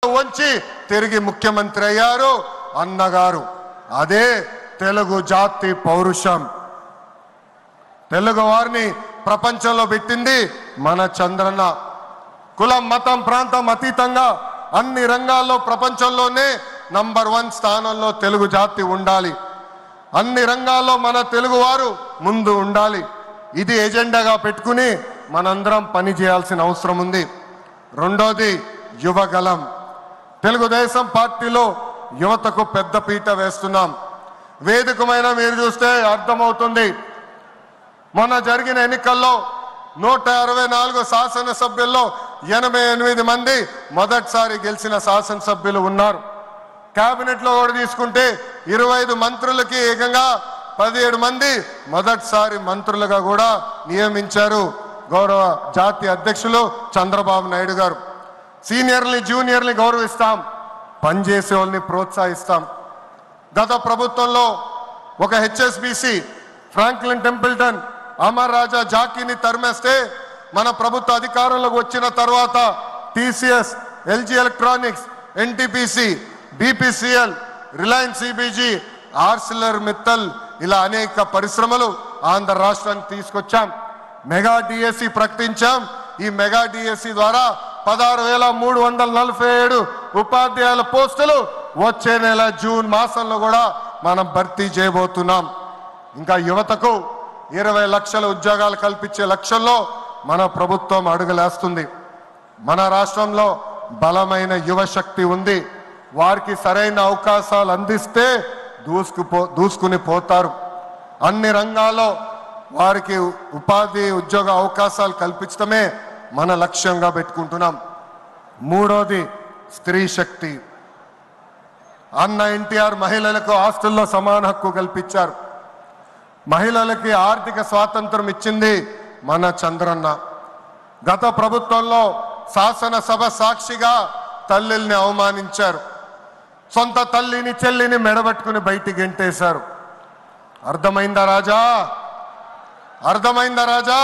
వంచి తిరిగి ముఖ్యమంత్రి అయ్యారు అన్నగారు. అదే తెలుగు జాతి పౌరుషం. తెలుగు వారిని ప్రపంచంలో పెట్టింది మన చంద్రన్న. కులం మతం ప్రాంతం అతీతంగా అన్ని రంగాల్లో ప్రపంచంలోనే నంబర్ 1 స్థానంలో తెలుగు జాతి ఉండాలి. అన్ని రంగాల్లో మన తెలుగు వారు ముందు ఉండాలి. ఇది ఎజెండాగా పెట్టుకుని మనందరం పని చేయాల్సిన అవసరం ఉంది. రెండోది యువగలం. తెలుగుదేశం పార్టీలో యువతకు పెద్ద పీట వేస్తున్నాం. వేదికమైన మీరు చూస్తే అర్థమవుతుంది. మొన్న జరిగిన ఎన్నికల్లో 164 శాసనసభ్యుల్లో 88 మంది మొదటిసారి గెలిచిన శాసనసభ్యులు ఉన్నారు. కేబినెట్లో కూడా తీసుకుంటే 25 మంత్రులకి ఏకంగా 17 మంది మొదటిసారి మంత్రులుగా కూడా నియమించారు గౌరవ జాతీయ అధ్యక్షులు చంద్రబాబు నాయుడు గారు. సీనియర్ని జూనియర్ని గౌరవిస్తాం, పనిచేసే వాళ్ళని ప్రోత్సహిస్తాం. గత ప్రభుత్వంలో ఒక HSBC Franklin Templeton Amar Raja జాకీని తరిమేస్తే మన ప్రభుత్వ అధికారంలోకి వచ్చిన తర్వాత TCS, LG electronics, NTPC, BPCL, Reliance CBG, Arcelor Mittal ఇలా అనేక పరిశ్రమలు ఆంధ్ర రాష్ట్రానికి తీసుకొచ్చాం. మెగా డిఎస్సి ప్రకటించాం. ఈ మెగా డిఎస్సి ద్వారా 16,347 ఉపాధ్యాయుల పోస్టులు వచ్చే నెల జూన్ మాసంలో కూడా మనం భర్తీ చేయబోతున్నాం. ఇంకా యువతకు 20 లక్షల ఉద్యోగాలు కల్పించే లక్ష్యంలో మన ప్రభుత్వం అడుగులేస్తుంది. మన రాష్ట్రంలో బలమైన యువశక్తి ఉంది. వారికి సరైన అవకాశాలు అందిస్తే దూసుకుని పోతారు. అన్ని రంగాల్లో వారికి ఉపాధి ఉద్యోగ అవకాశాలు కల్పించడమే మన లక్ష్యంగా పెట్టుకుంటున్నాం. మూడోది స్త్రీ శక్తి. అన్న ఎన్టీఆర్ మహిళలకు ఆస్తుల్లో సమాన హక్కు కల్పించారు. మహిళలకి ఆర్థిక స్వాతంత్రం ఇచ్చింది మన చంద్రన్న. గత ప్రభుత్వంలో శాసనసభ సాక్షిగా తల్లిల్ని అవమానించారు. సొంత తల్లిని చెల్లిని మెడబట్టుకుని బయటికి గెంటేశారు. అర్థమైందా రాజా? అర్థమైందా రాజా?